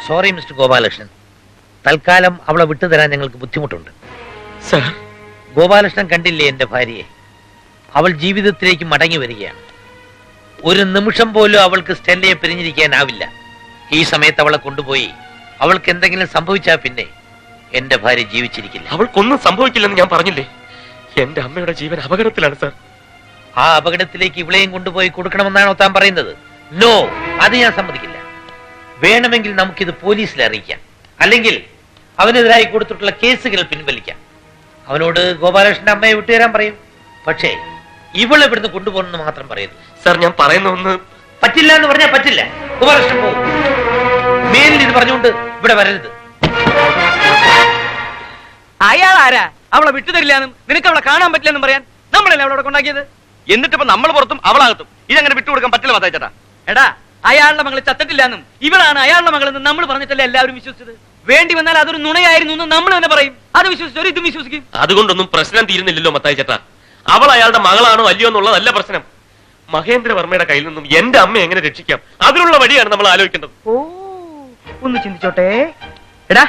Sorry mister Gopalakrishnan, തൽക്കാലം അവളെ വിട്ടുതരാൻ ഞങ്ങൾക്ക് ബുദ്ധിമുട്ടുണ്ട്. സർ, ഗോപാലകൃഷ്ണൻ കണ്ടില്ലേ എന്റെ ഭാര്യയെ? അവൾ ജീവിതത്തിലേക്ക് മടങ്ങി വരികയാണ്. ഒരു നിമിഷം പോലും അവൾക്ക് സ്റ്റെല്ലയെ പിരിഞ്ഞിരിക്കാനാവില്ല. ഈ സമയത്ത് അവളെ കൊണ്ടുപോയി അവൾക്ക് എന്തെങ്കിലും സംഭവിച്ചാൽ പിന്നെ എന്റെ ഭാര്യ ജീവിച്ചിരിക്കില്ല. അവൾക്കൊന്നും സംഭവിക്കില്ലെന്ന് ഞാൻ പറഞ്ഞില്ലേ? എന്റെ അമ്മയുടെ ജീവൻ അപകടത്തിലാണ് സർ. ആ അപകടത്തിലേക്ക് ഇവളെയും കൊണ്ടുപോയി കൊടുക്കണമെന്നാണോ താൻ പറയുന്നത്? നോ, അത് ഞാൻ സമ്മതിക്കില്ല. വേണമെങ്കിൽ നമുക്കിത് പോലീസിൽ അറിയിക്കാം, അല്ലെങ്കിൽ അവനെതിരായി കൊടുത്തിട്ടുള്ള കേസുകൾ പിൻവലിക്കാം. അവനോട് ഗോപാലകൃഷ്ണന്റെ അമ്മയെ വിട്ടുതരാൻ പറയും. പക്ഷേ ഇവളെ ഇവിടുന്ന് കൊണ്ടുപോകണമെന്ന് മാത്രം പറയരുത്. സർ, ഞാൻ പറയുന്ന ഒന്ന് പറ്റില്ല എന്ന് പറഞ്ഞാൽ പറ്റില്ല. ഗോപാലകൃഷ്ണൻ പോകും. മേലിൽ ഇത് പറഞ്ഞുകൊണ്ട് ഇവിടെ വരരുത്. അയാൾ ആരാ അവളെ വിട്ടുതരില്ലാന്നും നിനക്ക് അവളെ കാണാൻ പറ്റില്ലെന്നും പറയാൻ? നമ്മളല്ലേ അവളെ കൊണ്ടാക്കിയത്? എന്നിട്ടിപ്പോ നമ്മൾ പുറത്തും അവളാകത്തും. ഇതങ്ങനെ വിട്ടുകൊടുക്കാൻ പറ്റില്ല മത്തായിച്ചേട്ടാ. എടാ, അയാളുടെ മകള് ചത്തിട്ടില്ലാന്നും ഇവളാണ് അയാളുടെ മകളെന്ന് നമ്മൾ പറഞ്ഞിട്ടല്ലേ എല്ലാവരും വിശ്വസിച്ചത്. വേണ്ടി വന്നാൽ അതൊരു നുണയായിരുന്നു എന്ന് നമ്മൾ തന്നെ പറയും. അത് വിശ്വസിച്ചവർ ഇതും വിശ്വസിക്കും. അതുകൊണ്ടൊന്നും പ്രശ്നം തീരുന്നില്ലല്ലോ മത്തായിച്ചേട്ടാ. അവൾ അയാളുടെ മകളാണോ അല്ലയോ എന്നുള്ളതല്ല പ്രശ്നം. മഹേന്ദ്രവർമ്മയുടെ കയ്യിൽ നിന്നും എന്റെ അമ്മ എങ്ങനെ രക്ഷിക്കാം, അതിനുള്ള വഴിയാണ് നമ്മൾ ആലോചിക്കേണ്ടത്. ഓ, ഒന്ന് ചിന്തിച്ചോട്ടെ. എടാ,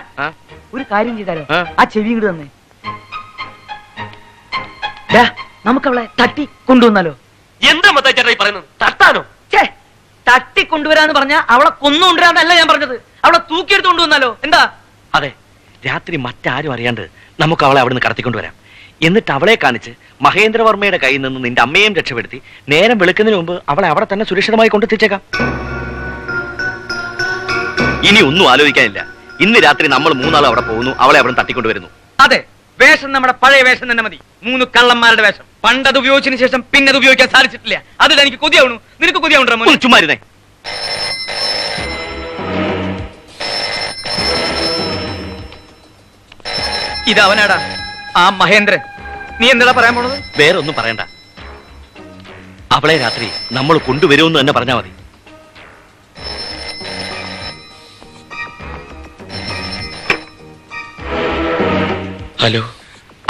ഒരു കാര്യം ചെയ്താലോ? ആ ചെവി ഇങ്ങോട്ട് തന്നെ. നമുക്ക് അവളെ തട്ടി കൊണ്ടുവന്നാലോ? എന്താ മത്തായിച്ചേട്ടാ ഈ പറയുന്നത്? തട്ടാനോ? തട്ടി കൊണ്ടുവരാന്ന് പറഞ്ഞാ അവളെ കൊന്നുകൊണ്ടുവരാന്നല്ല ഞാൻ പറഞ്ഞത്. അവളെ തൂക്കിയെടുത്ത് കൊണ്ടുവന്നാലോ? എന്താ? അതെ, രാത്രി മറ്റാരും അറിയാണ്ട് നമുക്ക് അവളെ അവിടുന്ന് കടത്തിക്കൊണ്ടുവരാം. എന്നിട്ട് അവളെ കാണിച്ച് മഹേന്ദ്രവർമ്മയുടെ കയ്യിൽ നിന്ന് നിന്റെ അമ്മയും രക്ഷപ്പെടുത്തി നേരം വെളുക്കുന്നതിന് മുമ്പ് അവളെ അവിടെ തന്നെ സുരക്ഷിതമായി കൊണ്ടെത്തിച്ചേക്കാം. ഇനി ഒന്നും ആലോചിക്കാനില്ല. ഇന്ന് രാത്രി നമ്മൾ മൂന്നാളും അവിടെ പോകുന്നു, അവളെ അവിടെ തട്ടിക്കൊണ്ടുവരുന്നു. അതെ, വേഷം നമ്മുടെ പഴയ വേഷം തന്നെ മതി. 3 കള്ളന്മാരുടെ വേഷം. പണ്ടത് ഉപയോഗിച്ചതിന് ശേഷം പിന്നെ അത് ഉപയോഗിക്കാൻ സാധിച്ചിട്ടില്ല. അതിൽ എനിക്ക് കൊതിയാവണു. നിനക്ക് കൊതിയാവുണ്ടോ? ചുമ്മാരുന്നേ. ഇതവനാടാ, ആ മഹേന്ദ്രൻ. നീ എന്താ പറയാൻ പോണത്? വേറെ ഒന്നും പറയണ്ട. അവളെ രാത്രി നമ്മൾ കൊണ്ടുവരുമെന്ന് തന്നെ പറഞ്ഞാൽ മതി. ഹലോ,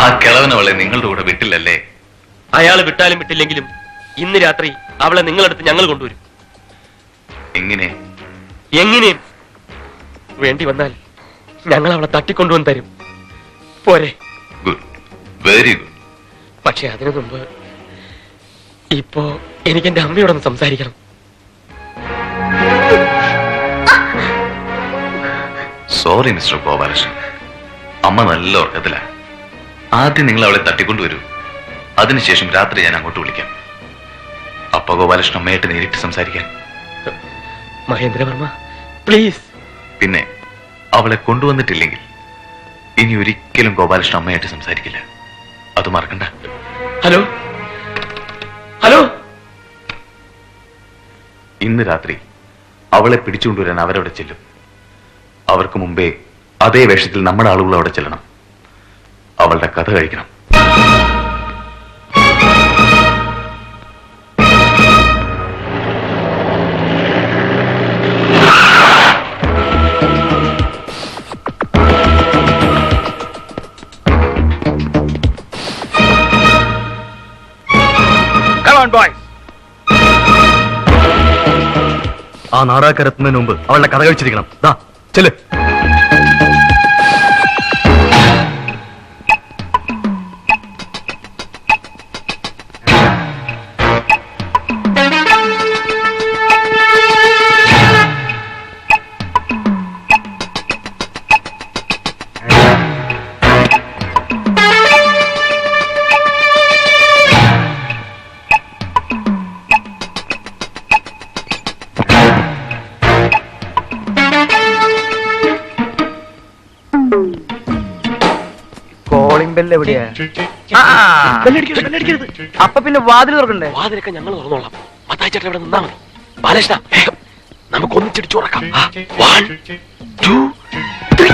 ആ കിളവനവളെ നിങ്ങളുടെ കൂടെ വിട്ടില്ലല്ലേ? അയാൾ വിട്ടാലും വിട്ടില്ലെങ്കിലും ഇന്ന് രാത്രി അവളെ നിങ്ങളടുത്ത് ഞങ്ങൾ കൊണ്ടുവരും. എങ്ങനെ? എങ്ങനെയും വേണ്ടി വന്നാൽ ഞങ്ങൾ അവളെ തട്ടിക്കൊണ്ടുവന്ന് തരും. പോരെ? Good, very good. പക്ഷെ അതിനു മുമ്പ് ഇപ്പോ എനിക്ക് എന്റെ അമ്മയോടൊന്ന് സംസാരിക്കണം. സോറി മിസ്റ്റർ ഗോപാലകൃഷ്ണൻ, അമ്മ നല്ല ഉറക്കത്തില. ആദ്യം നിങ്ങൾ അവളെ തട്ടിക്കൊണ്ടുവരൂ, അതിനുശേഷം രാത്രി ഞാൻ അങ്ങോട്ട് വിളിക്കാം. അപ്പ ഗോപാലകൃഷ്ണൻ അമ്മയായിട്ട് നേരിട്ട് സംസാരിക്കാൻ. മഹേന്ദ്രവർമ്മ, പ്ലീസ്. പിന്നെ അവളെ കൊണ്ടുവന്നിട്ടില്ലെങ്കിൽ ഇനി ഒരിക്കലും ഗോപാലകൃഷ്ണൻ അമ്മയായിട്ട് സംസാരിക്കില്ല. അത് മറക്കണ്ട. Hello, hello. ഇന്ന് രാത്രി അവളെ പിടിച്ചുകൊണ്ടുവരാൻ അവരവിടെ ചെല്ലും. അവർക്ക് മുമ്പേ അതേ വേഷത്തിൽ നമ്മുടെ ആളുകൾ അവിടെ ചെല്ലണം. അവളുടെ കഥ കഴിക്കണം. ആ നാടകരത്തുന്നതിന് മുമ്പ് അവളുടെ കഥ കഴിച്ചിരിക്കണം. ദാ ചെല്ല്. അപ്പൊ പിന്നെ വാതിൽ തുറക്കണ്ടേ? വാതിലൊക്കെ ഞങ്ങൾ തുറന്നോളാം. മത്തായിച്ചേട്ടൻ ഇവിടെ നിന്നാ മതി. ബാലകൃഷ്ണ, നമുക്ക് ഒന്നിച്ചിടിച്ചു ഉറക്കാം. 1, 2, 3.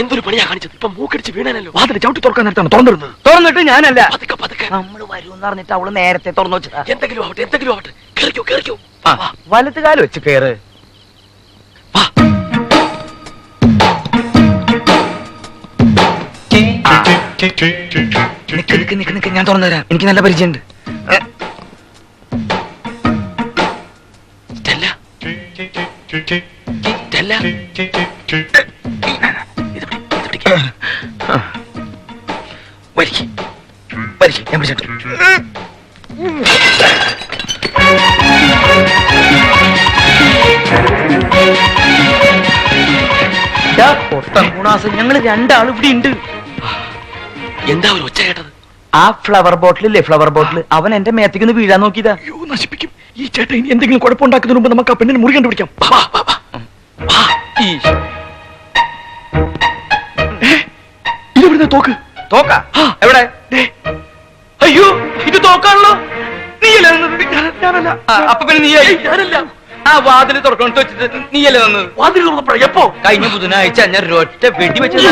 എന്തൊരു പണിയാ കാണിച്ചത്? ഇപ്പൊ മൂക്കടിച്ച് വീണാനല്ലോ. വാതിൽ ചവിട്ടി തുറക്കാൻ നേരത്താണ് തുറന്നിരുന്നത്. തുറന്നിട്ട് ഞാനല്ല. പതുക്കെ പതുക്കെ. നമ്മൾ വരുമെന്ന് പറഞ്ഞിട്ട് അവള് നേരത്തെ തുറന്നു വെച്ചതാ. എന്തെങ്കിലും ആവട്ടെ, എന്തെങ്കിലും ആവട്ടെ. കേറിക്കോ, കേറിക്കോ. വലത്ത് കാല് വെച്ച് കേറ്. നിക്ക്, ഞാൻ തുറന്നു തരാം. എനിക്ക് നല്ല പരിചയമുണ്ട്. ഞാൻ പിടിച്ചിട്ടു. ഞങ്ങൾ രണ്ടാളും ഇവിടെ ഉണ്ട്. എന്താ ഒരു ഒച്ച കേട്ടത്? ആ ഫ്ലവർ ബോട്ടിലില്ലേ, ഫ്ലവർ ബോട്ടിൽ, അവൻ എന്റെ മേത്തേക്ക് വീഴാൻ നോക്കിയതാ. അയ്യോ, നശിപ്പിക്കും. ഈ ചേട്ടൻ ഇനി എന്തെങ്കിലും കുഴപ്പമുണ്ടാക്കുന്നതിന് മുമ്പ് നമുക്ക് ആ പെണ്ണിന് മുറി കണ്ടുപിടിക്കാം. ഇതെവിടുന്ന തോക്ക്? തോക്കാ എവിടെ? അയ്യോ, ഇത് തോക്കാണല്ലോ. നീയല്ലേ തന്നത്? ഞാനല്ല. അപ്പൊ പിന്നെ നീ ഞാനല്ല. ആ വാതിൽ തുറക്കണം വെച്ചിട്ട് നീയല്ലേ തന്നത്? വാതിൽ തുറന്നപ്പോഴാ? എപ്പോ? കഴിഞ്ഞ ബുധനാഴ്ച ഞാൻ ഒരൊറ്റ വെടി വെച്ചില്ല.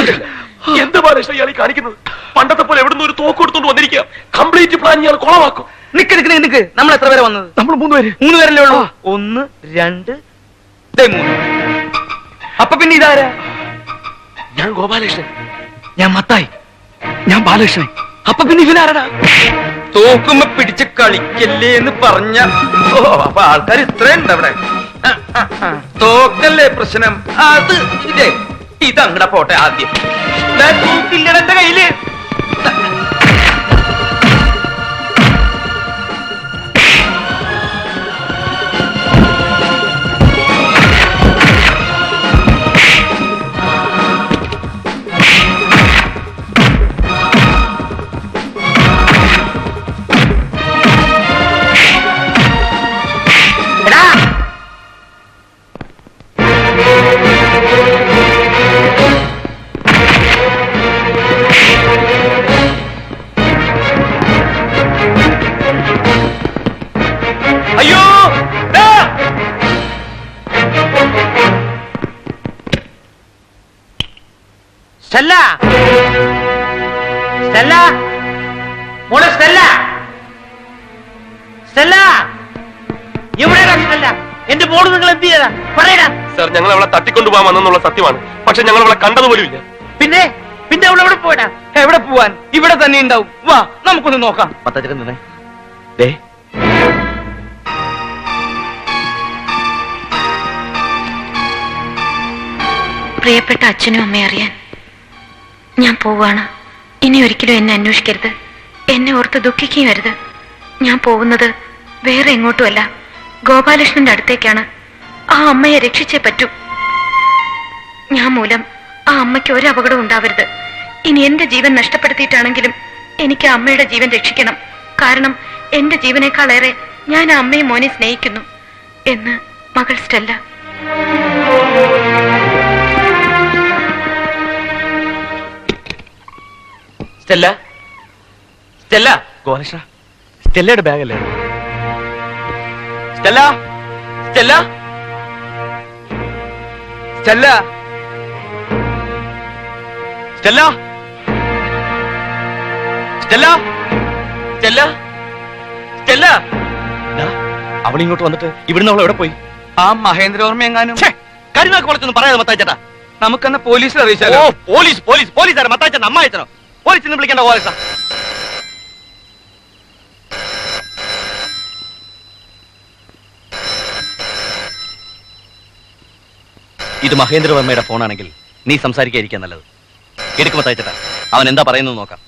എന്ത് ബാലകൃഷ്ണൻ ഇയാൾ ഈ കാണിക്കുന്നത്? പണ്ടത്തെ പോലെ എവിടുന്ന് ഒരു തോക്ക് എടുത്തോണ്ട് വന്നിരിക്കുക. കംപ്ലീറ്റ് പ്ലാൻ ഇയാൾ കുളമാക്കും. നിക്ക് നമ്മൾ എത്ര പേരെ വന്നത്? നമ്മൾ 3 പേര്. 3 പേരല്ലേ ഉള്ളൂ? 1 2 3. അപ്പൊ പിന്നെ ഇതാരാ? ഞാൻ ഗോപാലകൃഷ്ണൻ. ഞാൻ മത്തായി. ഞാൻ ബാലകൃഷ്ണൻ. അപ്പൊ പിന്നെ ഇവനാരടാ? തോക്കുമ്പോ പിടിച്ച് കളിക്കല്ലേ എന്ന് പറഞ്ഞ. ഓ, അപ്പൊ ആൾക്കാർ ഇത്രയുണ്ട് അവിടെ. തോക്കല്ലേ പ്രശ്നം? അത് ഇതങ്ങടെ പോട്ടെ. ആദ്യം തോക്കില്ലട എന്റെ കയ്യില്. അയ്യോ, സ്റ്റെല്ല, സ്റ്റെല്ല, മോളെ സ്റ്റെല്ല, സ്റ്റെല്ല, എവിടെയാ സ്റ്റെല്ല? എന്റെ മോള് നിങ്ങൾ എന്ത് ചെയ്താ പറയടാ. സാർ, ഞങ്ങൾ അവളെ തട്ടിക്കൊണ്ടുപോകാൻ വന്നെന്നുള്ള സത്യമാണ്. പക്ഷെ ഞങ്ങൾ അവളെ കണ്ടതുപോലും ഇല്ല. പിന്നെ പിന്നെ അവൾ എവിടെ പോയടാ? എവിടെ പോവാൻ? ഇവിടെ തന്നെ ഉണ്ടാവും. വാ, നമുക്കൊന്ന് നോക്കാം. മത്താച്ചേട്ടൻ നിന്നേ. ദേ, പ്രിയപ്പെട്ട അച്ഛനും അമ്മയും അറിയാൻ ഞാൻ പോവാണ്. ഇനി ഒരിക്കലും എന്നെ അന്വേഷിക്കരുത്. എന്നെ ഓർത്ത് ദുഃഖിക്കുകയും അരുത്. ഞാൻ പോകുന്നത് വേറെ എങ്ങോട്ടുമല്ല, ഗോപാലകൃഷ്ണന്റെ അടുത്തേക്കാണ്. ആ അമ്മയെ രക്ഷിച്ചേ പറ്റൂ. ഞാൻ മൂലം ആ അമ്മയ്ക്ക് ഒരു അപകടവും ഉണ്ടാവരുത്. ഇനി എന്റെ ജീവൻ നഷ്ടപ്പെടുത്തിയിട്ടാണെങ്കിലും എനിക്ക് ആ അമ്മയുടെ ജീവൻ രക്ഷിക്കണം. കാരണം എന്റെ ജീവനേക്കാളേറെ ഞാൻ ആ അമ്മയും മോനെ സ്നേഹിക്കുന്നു എന്ന് മകൾ സ്റ്റെല്ല. സ്റ്റെല്ല, സ്റ്റെല്ല, ഗോപാലകൃഷ്ണ, സ്റ്റെല്ലയുടെ ബാഗല്ലേ? Stella, Stella, Stella, Stella, Stella, Stella, Stella. അവളിങ്ങോട്ട് വന്നിട്ട് ഇവിടുന്ന് അവൾ എവിടെ പോയി? ആ മഹേന്ദ്രവർമ്മ എങ്ങാനും. കാര്യങ്ങളൊക്കെ കുറച്ചൊന്നും പറയാതെ മത്താച്ചേട്ടാ. നമുക്കെന്നാ പോലീസിൽ ഓ, അറിയിച്ചാലോ? പോലീസാണ് മത്താച്ചൻ. അമ്മ അയച്ചനോ? പോലീസിന് വിളിക്കേണ്ട ഗോപാലകൃഷ്ണ. ഇത് മഹേന്ദ്രവർമ്മയുടെ ഫോണാണെങ്കിൽ നീ സംസാരിക്കാതിരിക്കാൻ നല്ലത്. എടുക്കും മത്താച്ചേട്ടാ, അവൻ എന്താ പറയുന്നത് നോക്കാം.